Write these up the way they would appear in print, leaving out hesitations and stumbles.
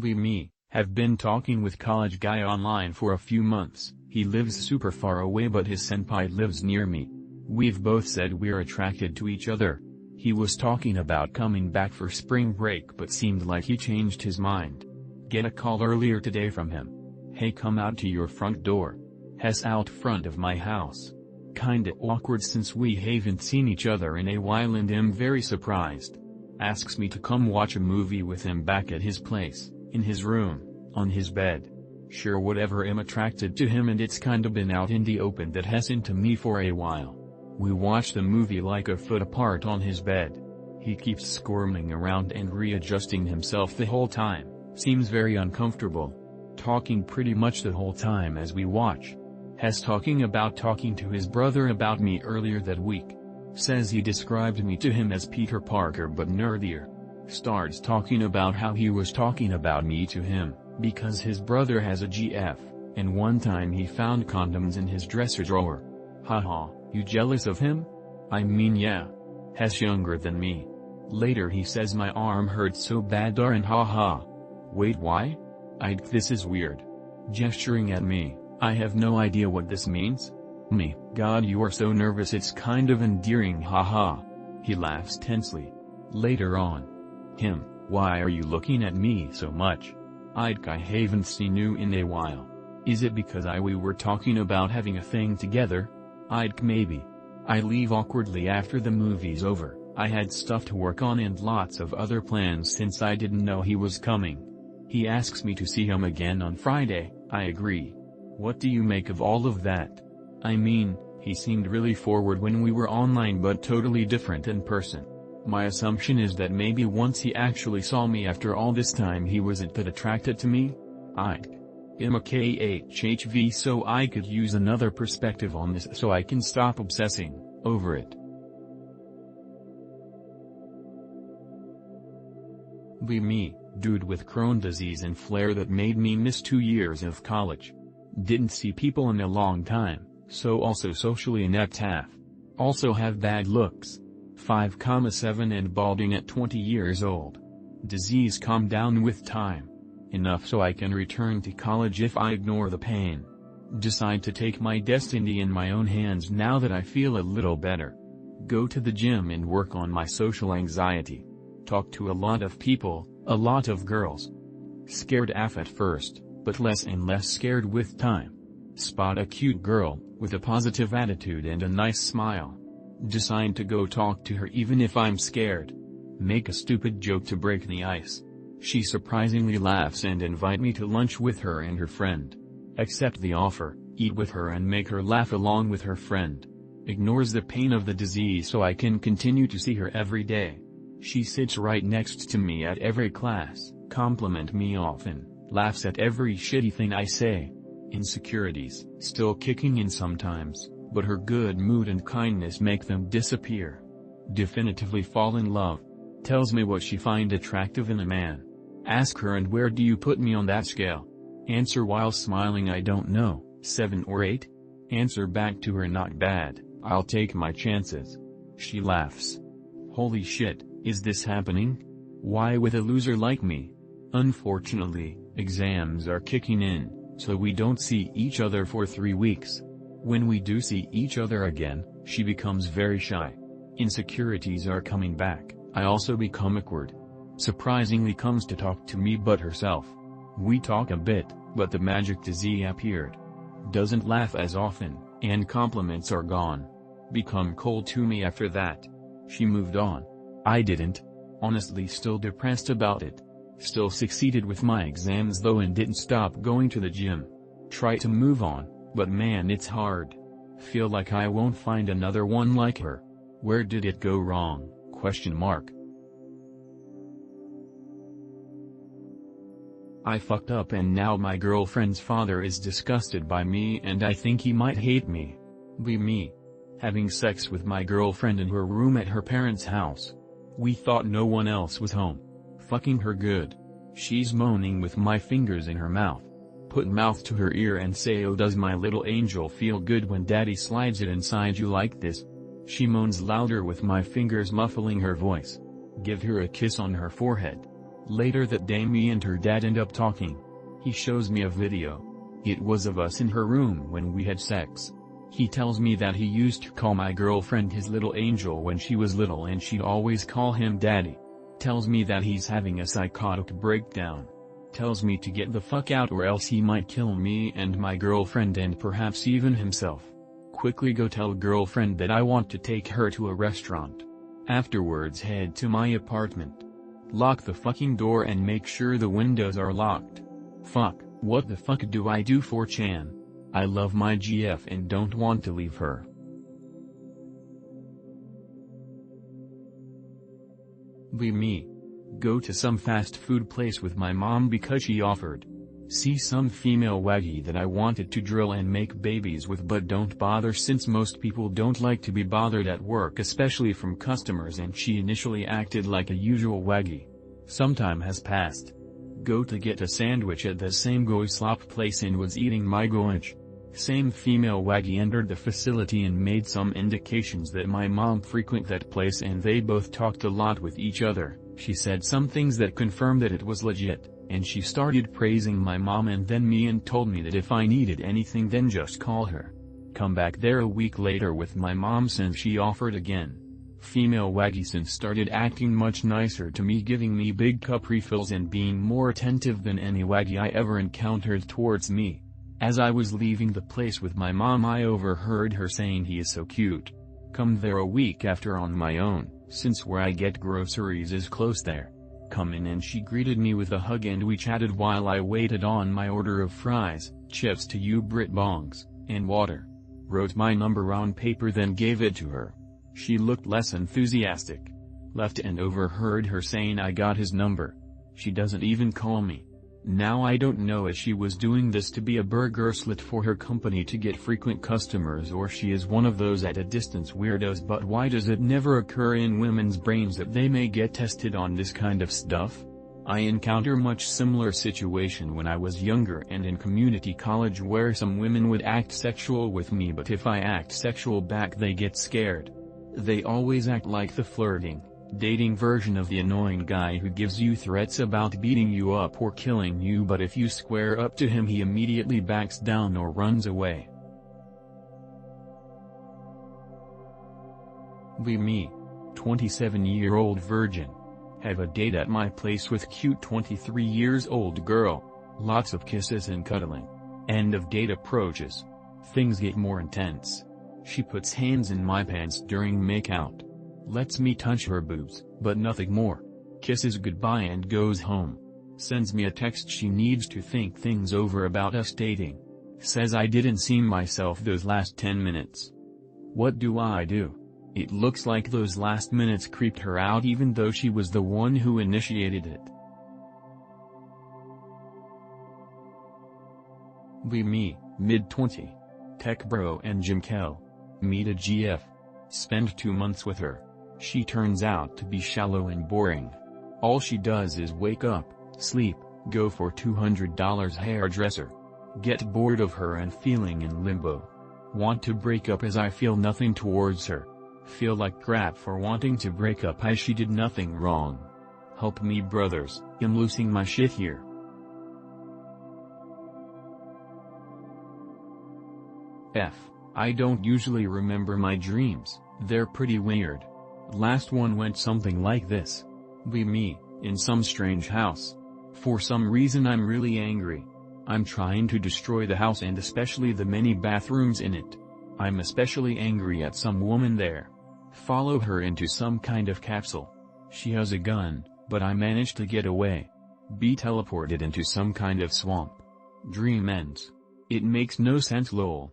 We me, have been talking with college guy online for a few months. He lives super far away but his senpai lives near me. We've both said we're attracted to each other. He was talking about coming back for spring break but seemed like he changed his mind. Get a call earlier today from him. Hey, come out to your front door. He's out front of my house. Kinda awkward since we haven't seen each other in a while and am very surprised. Asks me to come watch a movie with him back at his place, in his room, on his bed. Sure, whatever, am attracted to him and it's kinda been out in the open that he's into me for a while. We watched the movie like a foot apart on his bed. He keeps squirming around and readjusting himself the whole time, seems very uncomfortable. Talking pretty much the whole time as we watch. Has talking about talking to his brother about me earlier that week. Says he described me to him as Peter Parker but nerdier. Starts talking about how he was talking about me to him, because his brother has a GF, and one time he found condoms in his dresser drawer. Haha, you jealous of him? I mean, yeah. He's younger than me. Later he says my arm hurts so bad darn, haha. Wait, why? This is weird. Gesturing at me, I have no idea what this means. Me, God, you are so nervous, it's kind of endearing, haha. He laughs tensely. Later on. Him, why are you looking at me so much? I haven't seen you in a while. Is it because we were talking about having a thing together? Maybe. I leave awkwardly after the movie's over. I had stuff to work on and lots of other plans since I didn't know he was coming. He asks me to see him again on Friday. I agree. What do you make of all of that? I mean, he seemed really forward when we were online but totally different in person. My assumption is that maybe once he actually saw me after all this time he wasn't that attracted to me? I'm a KHHV, so I could use another perspective on this so I can stop obsessing over it. Me, dude with Crohn's disease and flare that made me miss 2 years of college. Didn't see people in a long time, so also socially inept half. Also have bad looks. 5,7 and balding at 20 years old. Disease calm down with time. Enough so I can return to college if I ignore the pain. Decide to take my destiny in my own hands now that I feel a little better. Go to the gym and work on my social anxiety. Talk to a lot of people, a lot of girls. Scared AF at first, but less and less scared with time. Spot a cute girl, with a positive attitude and a nice smile. Decide to go talk to her even if I'm scared. Make a stupid joke to break the ice. She surprisingly laughs and invite me to lunch with her and her friend. Accept the offer, eat with her and make her laugh along with her friend. Ignores the pain of the disease so I can continue to see her every day. She sits right next to me at every class, compliment me often, laughs at every shitty thing I say. Insecurities, still kicking in sometimes, but her good mood and kindness make them disappear. Definitively fall in love. Tells me what she find attractive in a man. Ask her, and where do you put me on that scale? Answer while smiling, I don't know, 7 or 8? Answer back to her, not bad, I'll take my chances. She laughs. Holy shit, is this happening? Why with a loser like me? Unfortunately, exams are kicking in, so we don't see each other for 3 weeks. When we do see each other again, she becomes very shy. Insecurities are coming back, I also become awkward. Surprisingly comes to talk to me but herself. We talk a bit, but the magic disease appeared. Doesn't laugh as often, and compliments are gone. Become cold to me after that. She moved on. I didn't. Honestly still depressed about it. Still succeeded with my exams though and didn't stop going to the gym. Try to move on, but man it's hard. Feel like I won't find another one like her. Where did it go wrong? Question mark. I fucked up and now my girlfriend's father is disgusted by me and I think he might hate me. Me. Having sex with my girlfriend in her room at her parents' house. We thought no one else was home. Fucking her good. She's moaning with my fingers in her mouth. Put mouth to her ear and say, oh does my little angel feel good when daddy slides it inside you like this? She moans louder with my fingers muffling her voice. Give her a kiss on her forehead. Later that day me and her dad end up talking. He shows me a video. It was of us in her room when we had sex. He tells me that he used to call my girlfriend his little angel when she was little and she'd always call him daddy. Tells me that he's having a psychotic breakdown. Tells me to get the fuck out or else he might kill me and my girlfriend and perhaps even himself. Quickly go tell girlfriend that I want to take her to a restaurant. Afterwards head to my apartment. Lock the fucking door and make sure the windows are locked. Fuck, what the fuck do I do for Chan? I love my GF and don't want to leave her. Be me. Go to some fast food place with my mom because she offered. See some female waggy that I wanted to drill and make babies with but don't bother since most people don't like to be bothered at work especially from customers and she initially acted like a usual waggy. Some time has passed. Go to get a sandwich at the same goy slop place and was eating my goich. Same female waggy entered the facility and made some indications that my mom frequent that place and they both talked a lot with each other. She said some things that confirmed that it was legit, and she started praising my mom and then me and told me that if I needed anything then just call her. Come back there a week later with my mom since she offered again. Female waggy since started acting much nicer to me, giving me big cup refills and being more attentive than any waggy I ever encountered towards me. As I was leaving the place with my mom I overheard her saying he is so cute. Come there a week after on my own, since where I get groceries is close there. Come in and she greeted me with a hug and we chatted while I waited on my order of fries, chips to you Brit bongs, and water. Wrote my number on paper then gave it to her. She looked less enthusiastic. Left and overheard her saying I got his number. She doesn't even call me. Now I don't know if she was doing this to be a burger slit for her company to get frequent customers or she is one of those at a distance weirdos, but why does it never occur in women's brains that they may get tested on this kind of stuff? I encounter much similar situation when I was younger and in community college where some women would act sexual with me but if I act sexual back they get scared. They always act like the flirting, dating version of the annoying guy who gives you threats about beating you up or killing you but if you square up to him he immediately backs down or runs away. Be me. 27-year-old virgin. Have a date at my place with cute 23 years old girl. Lots of kisses and cuddling. End of date approaches. Things get more intense. She puts hands in my pants during makeout. Lets me touch her boobs, but nothing more. Kisses goodbye and goes home. Sends me a text she needs to think things over about us dating. Says I didn't see myself those last 10 minutes. What do I do? It looks like those last minutes creeped her out even though she was the one who initiated it. Be me, mid-20. Tech bro and Jim Kell. Meet a GF. Spend 2 months with her. She turns out to be shallow and boring. All she does is wake up, sleep, go for $200 hairdresser. Get bored of her and feeling in limbo. Want to break up as I feel nothing towards her. Feel like crap for wanting to break up as she did nothing wrong. Help me brothers, I'm losing my shit here. I don't usually remember my dreams, they're pretty weird. Last one went something like this. Be me, in some strange house. For some reason I'm really angry. I'm trying to destroy the house and especially the many bathrooms in it. I'm especially angry at some woman there. Follow her into some kind of capsule. She has a gun, but I managed to get away. Be teleported into some kind of swamp. Dream ends. It makes no sense lol.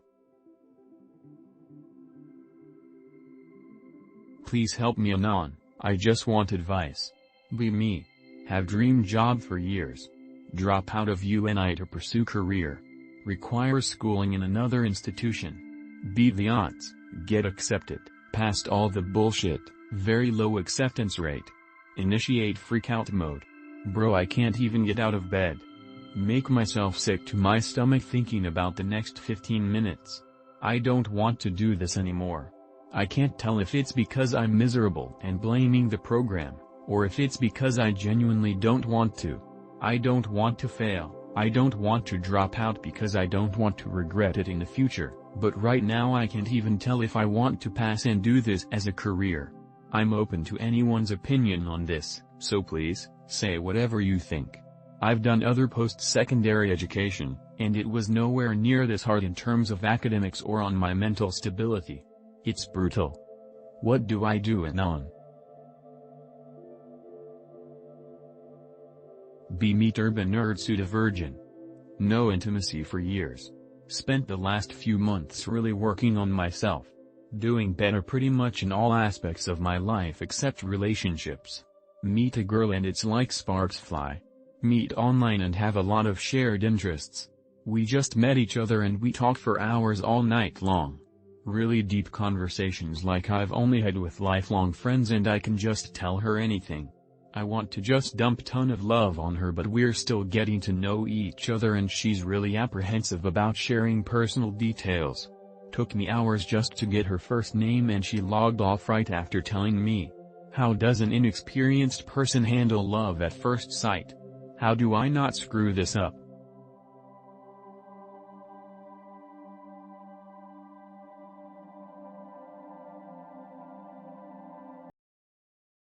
Please help me Anon, I just want advice. Be me. Have dream job for years. Drop out of UNI to pursue career. Requires schooling in another institution. Beat the odds, get accepted, past all the bullshit, very low acceptance rate. Initiate freakout mode. Bro I can't even get out of bed. Make myself sick to my stomach thinking about the next 15 minutes. I don't want to do this anymore. I can't tell if it's because I'm miserable and blaming the program, or if it's because I genuinely don't want to. I don't want to fail, I don't want to drop out because I don't want to regret it in the future, but right now I can't even tell if I want to pass and do this as a career. I'm open to anyone's opinion on this, so please, say whatever you think. I've done other post-secondary education, and it was nowhere near this hard in terms of academics or on my mental stability. It's brutal. What do I do and on? B. Meet urban nerd pseudo virgin. No intimacy for years. Spent the last few months really working on myself. Doing better pretty much in all aspects of my life except relationships. Meet a girl and it's like sparks fly. Meet online and have a lot of shared interests. We just met each other and we talked for hours all night long. Really deep conversations like I've only had with lifelong friends, and I can just tell her anything. I want to just dump ton of love on her, but we're still getting to know each other and she's really apprehensive about sharing personal details. Took me hours just to get her first name and she logged off right after telling me. How does an inexperienced person handle love at first sight? How do I not screw this up?